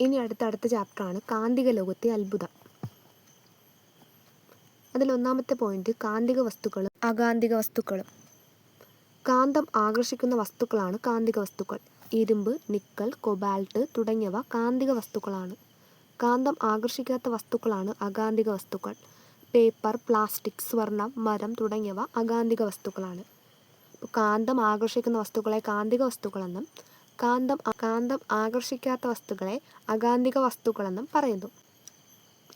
ഇനി അടുത്ത ചാപ്റ്ററാണ് കാന്തിക ലോകത്തെ അത്ഭുതം. അതിൽ ഒന്നാമത്തെ പോയിന്റ് കാന്തിക വസ്തുക്കളും അകാന്തിക വസ്തുക്കളും. കാന്തം ആകർഷിക്കുന്ന വസ്തുക്കളാണ് കാന്തിക വസ്തുക്കൾ. ഇരുമ്പ്, നിക്കൽ, കൊബാൾട്ട് തുടങ്ങിയവ കാന്തിക വസ്തുക്കളാണ്. കാന്തം ആകർഷിക്കാത്ത വസ്തുക്കളാണ് അകാന്തിക വസ്തുക്കൾ. പേപ്പർ, പ്ലാസ്റ്റിക്, സ്വർണം, മരം തുടങ്ങിയവ അകാന്തിക വസ്തുക്കളാണ്. കാന്തം ആകർഷിക്കുന്ന വസ്തുക്കളെ കാന്തിക വസ്തുക്കളെന്നും കാന്തം ആകർഷിക്കാത്ത വസ്തുക്കളെ അകാന്തിക വസ്തുക്കളെന്നും പറയുന്നു.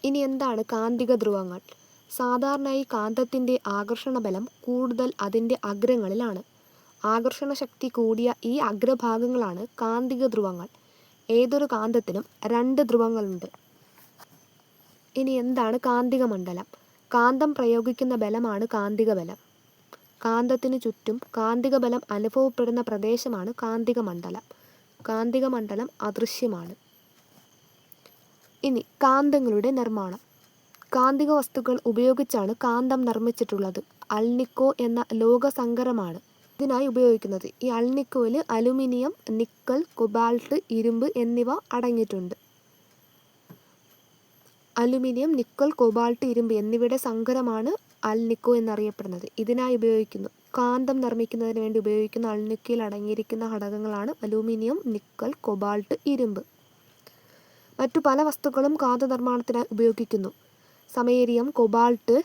ഇനി എന്താണ് കാന്തിക ധ്രുവങ്ങൾ? സാധാരണയായി കാന്തത്തിൻ്റെ ആകർഷണ ബലം കൂടുതൽ അതിൻ്റെ അഗ്രങ്ങളിലാണ്. ആകർഷണ ശക്തി കൂടിയ ഈ അഗ്രഭാഗങ്ങളാണ് കാന്തിക ധ്രുവങ്ങൾ. ഏതൊരു കാന്തത്തിനും 2 ധ്രുവങ്ങളുണ്ട്. ഇനി എന്താണ് കാന്തിക മണ്ഡലം? കാന്തം പ്രയോഗിക്കുന്ന ബലമാണ് കാന്തിക ബലം. കാന്തത്തിനു ചുറ്റും കാന്തിക ബലം അനുഭവപ്പെടുന്ന പ്രദേശമാണ് കാന്തിക മണ്ഡലം. കാന്തിക മണ്ഡലം അദൃശ്യമാണ്. ഇനി കാന്തങ്ങളുടെ നിർമ്മാണം. കാന്തിക വസ്തുക്കൾ ഉപയോഗിച്ചാണ് കാന്തം നിർമ്മിച്ചിട്ടുള്ളത്. അൾനിക്കോ എന്ന ലോഹസങ്കരമാണ് ഇതിനായി ഉപയോഗിക്കുന്നത്. ഈ അൾനിക്കോയിൽ അലുമിനിയം, നിക്കൽ, കൊബാൾട്ട്, ഇരുമ്പ് എന്നിവ അടങ്ങിയിട്ടുണ്ട്. അലുമിനിയം, നിക്കൽ, കൊബാൾട്ട്, ഇരുമ്പ് എന്നിവയുടെ സങ്കരമാണ് അൾനിക്കോ എന്നറിയപ്പെടുന്നത്. ഇതിനായി ഉപയോഗിക്കുന്നു. കാന്തം നിർമ്മിക്കുന്നതിന് വേണ്ടി ഉപയോഗിക്കുന്ന അൾനിക്കോയിൽ അടങ്ങിയിരിക്കുന്ന ഘടകങ്ങളാണ് അലുമിനിയം, നിക്കൽ, കൊബാൾട്ട്, ഇരുമ്പ്. മറ്റു പല വസ്തുക്കളും കാന്ത നിർമ്മാണത്തിനായി ഉപയോഗിക്കുന്നു. സമേരിയം, കൊബാൾട്ട്,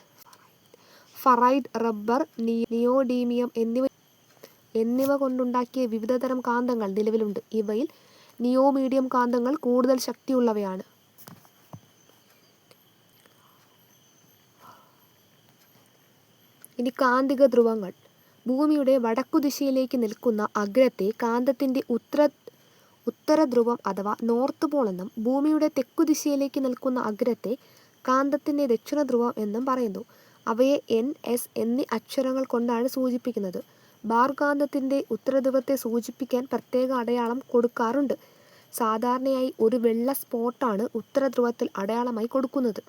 ഫറൈഡ്, റബ്ബർ, നിയോഡീമിയം എന്നിവ കൊണ്ടുണ്ടാക്കിയ വിവിധതരം കാന്തങ്ങൾ നിലവിലുണ്ട്. ഇവയിൽ നിയോമീഡിയം കാന്തങ്ങൾ കൂടുതൽ ശക്തിയുള്ളവയാണ്. ഇനി കാന്തിക ധ്രുവങ്ങൾ. ഭൂമിയുടെ വടക്കുദിശയിലേക്ക് നിൽക്കുന്ന അഗ്രത്തെ കാന്തത്തിൻ്റെ ഉത്തര ധ്രുവം അഥവാ നോർത്ത് പോൾ എന്നും ഭൂമിയുടെ തെക്കുദിശയിലേക്ക് നിൽക്കുന്ന അഗ്രത്തെ കാന്തത്തിൻ്റെ ദക്ഷിണ ധ്രുവം എന്നും പറയുന്നു. അവയെ NS എന്നീ അക്ഷരങ്ങൾ കൊണ്ടാണ് സൂചിപ്പിക്കുന്നത്. ബാർ കാന്തത്തിൻ്റെ ഉത്തരധ്രുവത്തെ സൂചിപ്പിക്കാൻ പ്രത്യേക അടയാളം കൊടുക്കാറുണ്ട്. സാധാരണയായി ഒരു വെള്ള സ്പോട്ടാണ് ഉത്തരധ്രുവത്തിൽ അടയാളമായി കൊടുക്കുന്നത്.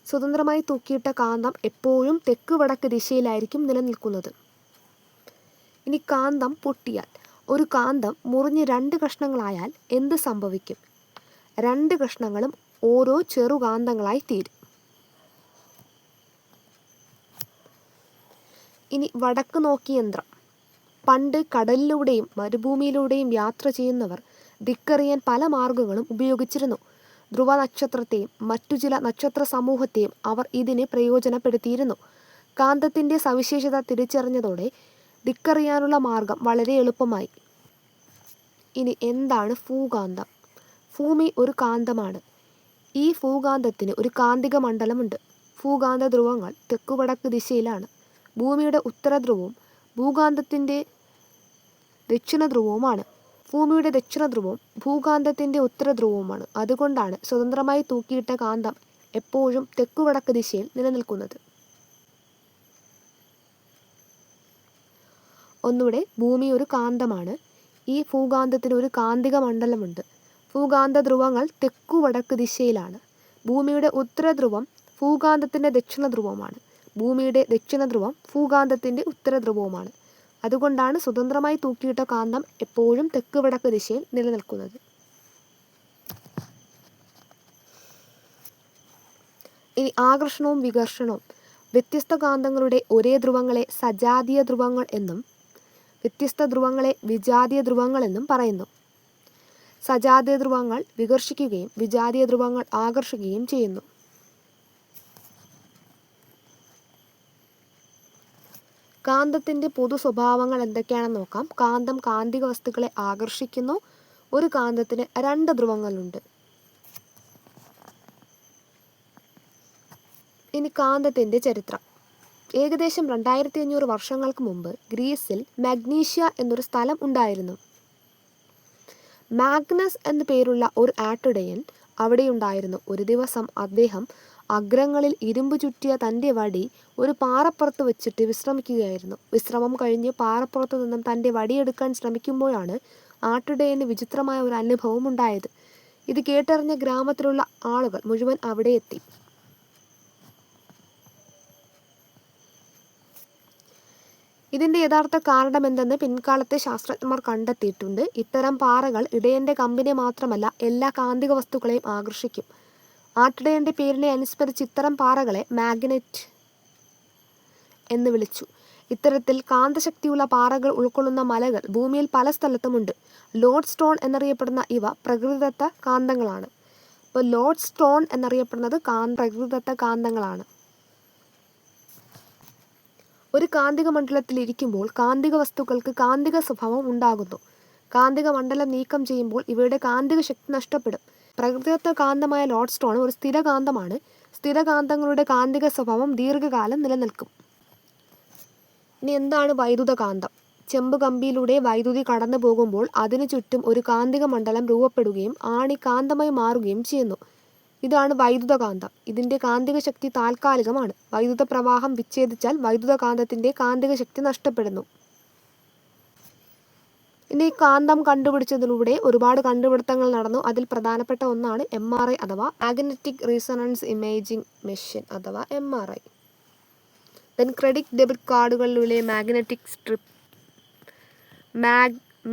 സ്വതന്ത്രമായി തൂക്കിയിട്ട കാന്തം എപ്പോഴും തെക്ക് വടക്ക് ദിശയിലായിരിക്കും നിലനിൽക്കുന്നത്. ഇനി കാന്തം പൊട്ടിയാൽ. ഒരു കാന്തം മുറിഞ്ഞ് 2 കഷ്ണങ്ങളായാൽ എന്ത് സംഭവിക്കും? 2 കഷ്ണങ്ങളും ഓരോ ചെറുകാന്തങ്ങളായി തീരും. ഇനി വടക്ക് നോക്കി യന്ത്രം. പണ്ട് കടലിലൂടെയും മരുഭൂമിയിലൂടെയും യാത്ര ചെയ്യുന്നവർ ദിക്കറിയാൻ പല മാർഗങ്ങളും ഉപയോഗിച്ചിരുന്നു. ധ്രുവ നക്ഷത്രത്തെയും മറ്റു ചില നക്ഷത്ര സമൂഹത്തെയും അവർ ഇതിന് പ്രയോജനപ്പെടുത്തിയിരുന്നു. കാന്തത്തിൻ്റെ സവിശേഷത തിരിച്ചറിഞ്ഞതോടെ ദിക്കറിയാനുള്ള മാർഗം വളരെ എളുപ്പമായി. ഇനി എന്താണ് ഭൂകാന്തം? ഭൂമി ഒരു കാന്തമാണ്. ഈ ഭൂകാന്തത്തിന് ഒരു കാന്തിക മണ്ഡലമുണ്ട്. ഭൂകാന്ത ധ്രുവങ്ങൾ തെക്കുവടക്ക് ദിശയിലാണ്. ഭൂമിയുടെ ഉത്തരധ്രുവവും ഭൂകാന്തത്തിൻ്റെ ദക്ഷിണ ധ്രുവവുമാണ്. ഭൂമിയുടെ ദക്ഷിണ ധ്രുവവും ഭൂകാന്തത്തിൻ്റെ ഉത്തരധ്രുവവുമാണ്. അതുകൊണ്ടാണ് സ്വതന്ത്രമായി തൂക്കിയിട്ട കാന്തം എപ്പോഴും തെക്കുവടക്ക് ദിശയിൽ നിലനിൽക്കുന്നത്. ഒന്നുകൂടെ, ഭൂമി ഒരു കാന്തമാണ്. ഈ ഭൂകാന്തത്തിന് ഒരു കാന്തിക മണ്ഡലമുണ്ട്. ഭൂകാന്ത ധ്രുവങ്ങൾ തെക്കുവടക്ക് ദിശയിലാണ്. ഭൂമിയുടെ ഉത്തരധ്രുവം ഭൂകാന്തത്തിൻ്റെ ദക്ഷിണ ധ്രുവമാണ്. ഭൂമിയുടെ ദക്ഷിണ ധ്രുവം ഭൂകാന്തത്തിൻ്റെ ഉത്തരധ്രുവവുമാണ്. അതുകൊണ്ടാണ് സ്വതന്ത്രമായി തൂക്കിയിട്ട കാന്തം എപ്പോഴും തെക്ക് വടക്ക് ദിശയിൽ നിലനിൽക്കുന്നത്. ഇനി ആകർഷണവും വികർഷണവും. വ്യത്യസ്ത കാന്തങ്ങളുടെ ഒരേ ധ്രുവങ്ങളെ സജാതീയ ധ്രുവങ്ങൾ എന്നും വ്യത്യസ്ത ധ്രുവങ്ങളെ വിജാതീയ ധ്രുവങ്ങൾ എന്നും പറയുന്നു. സജാതീയ ധ്രുവങ്ങൾ വികർഷിക്കുകയും വിജാതീയ ധ്രുവങ്ങൾ ആകർഷിക്കുകയും ചെയ്യുന്നു. കാന്തത്തിൻ്റെ പൊതു സ്വഭാവങ്ങൾ എന്തൊക്കെയാണെന്ന് നോക്കാം. കാന്തം കാന്തിക വസ്തുക്കളെ ആകർഷിക്കുന്നു. ഒരു കാന്തത്തിന് 2 ധ്രുവങ്ങളുണ്ട്. ഇനി കാന്തത്തിൻ്റെ ചരിത്രം. ഏകദേശം 2500 വർഷങ്ങൾക്ക് മുമ്പ് ഗ്രീസിൽ മഗ്നീഷ്യ എന്നൊരു സ്ഥലം ഉണ്ടായിരുന്നു. മാഗ്നസ് എന്നു പേരുള്ള ഒരു ആട്ടിടയൻ അവിടെയുണ്ടായിരുന്നു. ഒരു ദിവസം അദ്ദേഹം അഗ്രങ്ങളിൽ ഇരുമ്പ് ചുറ്റിയ തൻ്റെ വടി ഒരു പാറപ്പുറത്ത് വെച്ചിട്ട് വിശ്രമിക്കുകയായിരുന്നു. വിശ്രമം കഴിഞ്ഞ് പാറപ്പുറത്തു നിന്നും തൻ്റെ വടിയെടുക്കാൻ ശ്രമിക്കുമ്പോഴാണ് ആട്ടിടയന് വിചിത്രമായ ഒരു അനുഭവം ഉണ്ടായത്. ഇത് കേട്ടറിഞ്ഞ ഗ്രാമത്തിലുള്ള ആളുകൾ മുഴുവൻ അവിടെ എത്തി. ഇതിൻ്റെ യഥാർത്ഥ കാരണമെന്തെന്ന് പിൻകാലത്തെ ശാസ്ത്രജ്ഞന്മാർ കണ്ടെത്തിയിട്ടുണ്ട്. ഇത്തരം പാറകൾ ഇടയൻ്റെ കമ്പിനെ മാത്രമല്ല എല്ലാ കാന്തിക വസ്തുക്കളെയും ആകർഷിക്കും. ആട്ടിടയൻ്റെ പേരിനെ അനുസ്മരിച്ച് ഇത്തരം പാറകളെ മാഗ്നറ്റ് എന്ന് വിളിച്ചു. ഇത്തരത്തിൽ കാന്തശക്തിയുള്ള പാറകൾ ഉൾക്കൊള്ളുന്ന മലകൾ ഭൂമിയിൽ പല സ്ഥലത്തുമുണ്ട്. ലോഡ് സ്റ്റോൺ എന്നറിയപ്പെടുന്ന ഇവ പ്രകൃതിദത്ത കാന്തങ്ങളാണ്. അപ്പോൾ ലോഡ് സ്റ്റോൺ എന്നറിയപ്പെടുന്നത് പ്രകൃതിദത്ത കാന്തങ്ങളാണ്. ഒരു കാന്തിക മണ്ഡലത്തിൽ ഇരിക്കുമ്പോൾ കാന്തിക വസ്തുക്കൾക്ക് കാന്തിക സ്വഭാവം ഉണ്ടാകുന്നു. കാന്തിക മണ്ഡലം നീക്കം ചെയ്യുമ്പോൾ ഇവയുടെ കാന്തിക ശക്തി നഷ്ടപ്പെടും. പ്രകൃതിദത്ത കാന്തമായ ലോഡ് സ്റ്റോൺ ഒരു സ്ഥിരകാന്തമാണ്. സ്ഥിരകാന്തങ്ങളുടെ കാന്തിക സ്വഭാവം ദീർഘകാലം നിലനിൽക്കും. ഇനി എന്താണ് വൈദ്യുതകാന്തം? ചെമ്പ് കമ്പിയിലൂടെ വൈദ്യുതി കടന്നു പോകുമ്പോൾ അതിനു ചുറ്റും ഒരു കാന്തിക മണ്ഡലം രൂപപ്പെടുകയും ആണി കാന്തമായി മാറുകയും ചെയ്യുന്നു. ഇതാണ് വൈദ്യുതകാന്തം. ഇതിൻ്റെ കാന്തിക ശക്തി താൽക്കാലികമാണ്. വൈദ്യുത പ്രവാഹം വിച്ഛേദിച്ചാൽ വൈദ്യുതകാന്തത്തിൻ്റെ കാന്തിക ശക്തി നഷ്ടപ്പെടുന്നു. ഇനി കാന്തം കണ്ടുപിടിച്ചതിലൂടെ ഒരുപാട് കണ്ടുപിടുത്തങ്ങൾ നടന്നു. അതിൽ പ്രധാനപ്പെട്ട ഒന്നാണ് MRI അഥവാ മാഗ്നറ്റിക് റീസണൻസ് ഇമേജിംഗ് മെഷീൻ അഥവാ MRI. ദെൻ ക്രെഡിറ്റ് ഡെബിറ്റ് കാർഡുകളിലെ മാഗ്നറ്റിക് സ്ട്രിപ്പ്,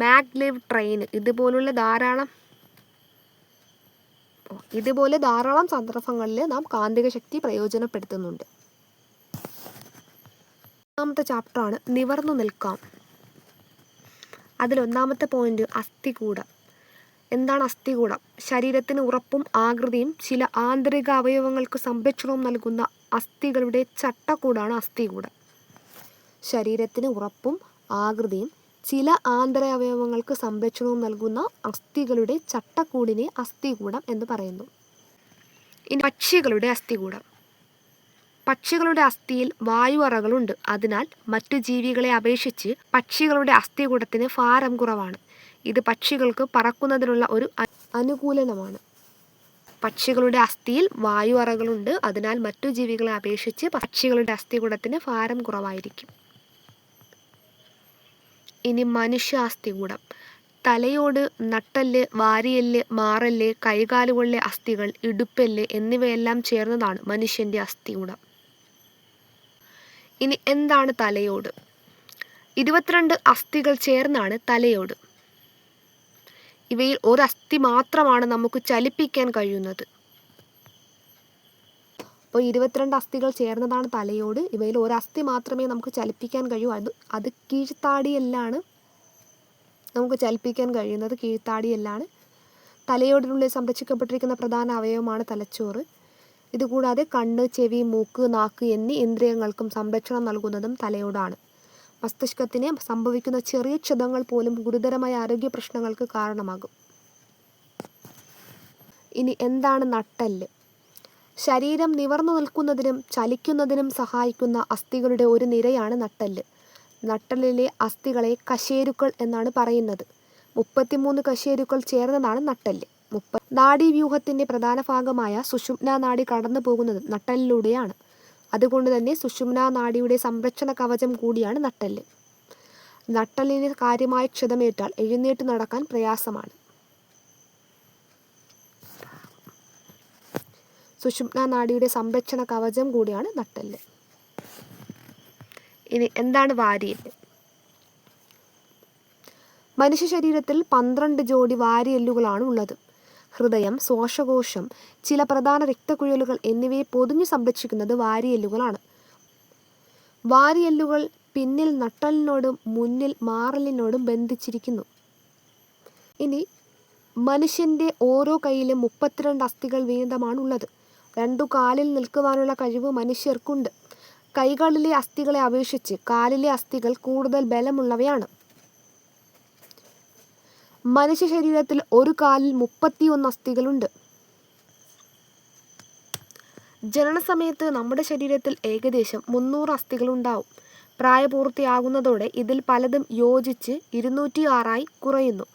മാഗ്ലെവ് ട്രെയിൻ, ഇതുപോലെ ധാരാളം സന്ദർഭങ്ങളിൽ നാം കാന്തിക ശക്തി പ്രയോജനപ്പെടുത്തുന്നുണ്ട്. ഒന്നാമത്തെ ചാപ്റ്ററാണ് നിവർന്നു നിൽക്കാം. അതിലൊന്നാമത്തെ പോയിന്റ് അസ്ഥികൂടം. എന്താണ് അസ്ഥികൂടം? ശരീരത്തിന് ഉറപ്പും ആകൃതിയും ചില ആന്തരിക അവയവങ്ങൾക്ക് സംരക്ഷണവും നൽകുന്ന അസ്ഥികളുടെ ചട്ടക്കൂടാണ് അസ്ഥികൂടം. ശരീരത്തിന് ഉറപ്പും ആകൃതിയും ചില ആന്തര അവയവങ്ങൾക്ക് സംരക്ഷണവും നൽകുന്ന അസ്ഥികളുടെ ചട്ടക്കൂടിനെ അസ്ഥികൂടം എന്ന് പറയുന്നു. ഇനി പക്ഷികളുടെ അസ്ഥികൂടം. പക്ഷികളുടെ അസ്ഥിയിൽ വായു അറകളുണ്ട്. അതിനാൽ മറ്റു ജീവികളെ അപേക്ഷിച്ച് പക്ഷികളുടെ അസ്ഥികൂടത്തിന് ഭാരം കുറവാണ്. ഇത് പക്ഷികൾക്ക് പറക്കുന്നതിനുള്ള ഒരു അനുകൂലനമാണ്. പക്ഷികളുടെ അസ്ഥിയിൽ വായു അറകളുണ്ട്. അതിനാൽ മറ്റു ജീവികളെ അപേക്ഷിച്ച് പക്ഷികളുടെ അസ്ഥികൂടത്തിന് ഭാരം കുറവായിരിക്കും. ഇനി മനുഷ്യ അസ്ഥികൂടം. തലയോട്, നട്ടെല്ല്, വാരിയെല്ല്, മാറെല്ല്, കൈകാലുകളിലെ അസ്ഥികൾ, ഇടുപ്പെല്ല് എന്നിവയെല്ലാം ചേർന്നതാണ് മനുഷ്യൻ്റെ അസ്ഥികൂടം. ഇനി എന്താണ് തലയോട്? 22 അസ്ഥികൾ ചേർന്നാണ് തലയോട്. ഇവയിൽ ഒരസ്ഥി മാത്രമാണ് നമുക്ക് ചലിപ്പിക്കാൻ കഴിയുന്നത്. അപ്പോൾ 22 അസ്ഥികൾ ചേർന്നതാണ് തലയോട്. ഇവയിൽ ഒരസ്ഥി മാത്രമേ നമുക്ക് ചലിപ്പിക്കാൻ കഴിയൂ. അത് കീഴ്ത്താടിയെല്ലാണ് നമുക്ക് ചലിപ്പിക്കാൻ കഴിയുന്നത്. കീഴ്ത്താടിയെല്ലാണ്. തലയോടിനുള്ളിൽ സംരക്ഷിക്കപ്പെട്ടിരിക്കുന്ന പ്രധാന അവയവമാണ് തലച്ചോറ്. ഇതുകൂടാതെ കണ്ണ്, ചെവി, മൂക്ക്, നാക്ക് എന്നീ ഇന്ദ്രിയങ്ങൾക്കും സംരക്ഷണം നൽകുന്നതും തലയോടാണ്. മസ്തിഷ്കത്തിന് സംഭവിക്കുന്ന ചെറിയ ക്ഷതങ്ങൾ പോലും ഗുരുതരമായ ആരോഗ്യ പ്രശ്നങ്ങൾക്ക് കാരണമാകും. ഇനി എന്താണ് നട്ടെല്ല്? ശരീരം നിവർന്നു നിൽക്കുന്നതിനും ചലിക്കുന്നതിനും സഹായിക്കുന്ന അസ്ഥികളുടെ ഒരു നിരയാണ് നട്ടെല്ല്. നട്ടെല്ലിലെ അസ്ഥികളെ കശേരുക്കൾ എന്നാണ് പറയുന്നത്. 33 കശേരുക്കൾ ചേർന്നതാണ് നട്ടെല്ല്. നാഡീവ്യൂഹത്തിൻ്റെ പ്രധാന ഭാഗമായ സുഷുമ്നാ നാഡി കടന്നു പോകുന്നത് നട്ടെല്ലിലൂടെയാണ്. അതുകൊണ്ട് തന്നെ സുഷുമ്നാ നാഡിയുടെ സംരക്ഷണ കവചം കൂടിയാണ് നട്ടെല്ല്. നട്ടെല്ലിന് കാര്യമായ ക്ഷതമേറ്റാൽ എഴുന്നേറ്റ് നടക്കാൻ പ്രയാസമാണ്. സുഷുമ്നാ നാഡിയുടെ സംരക്ഷണ കവചം കൂടിയാണ് നട്ടെല്ല്. ഇനി എന്താണ് വാരിയെല്ല്? മനുഷ്യ ശരീരത്തിൽ 12 ജോഡി വാരിയെല്ലുകളാണ് ഉള്ളത്. ഹൃദയം, ശ്വാസകോശം, ചില പ്രധാന രക്തക്കുഴലുകൾ എന്നിവയെ പൊതിഞ്ഞു സംരക്ഷിക്കുന്നത് വാരിയെല്ലുകളാണ്. വാരിയെല്ലുകൾ പിന്നിൽ നട്ടെല്ലിനോടും മുന്നിൽ മാറലിനോടും ബന്ധിച്ചിരിക്കുന്നു. ഇനി മനുഷ്യൻ്റെ ഓരോ കൈയിലും 32 അസ്ഥികൾ വീതമാണുള്ളത്. 2 കാലിൽ നിൽക്കുവാനുള്ള കഴിവ് മനുഷ്യർക്കുണ്ട്. കൈകളിലെ അസ്ഥികളെ അപേക്ഷിച്ച് കാലിലെ അസ്ഥികൾ കൂടുതൽ ബലമുള്ളവയാണ്. മനുഷ്യ ശരീരത്തിൽ ഒരു കാലിൽ 31 അസ്ഥികളുണ്ട്. ജനനസമയത്ത് നമ്മുടെ ശരീരത്തിൽ ഏകദേശം 300 അസ്ഥികളുണ്ടാവും. പ്രായപൂർത്തിയാകുന്നതോടെ ഇതിൽ പലതും യോജിച്ച് 206 കുറയുന്നു.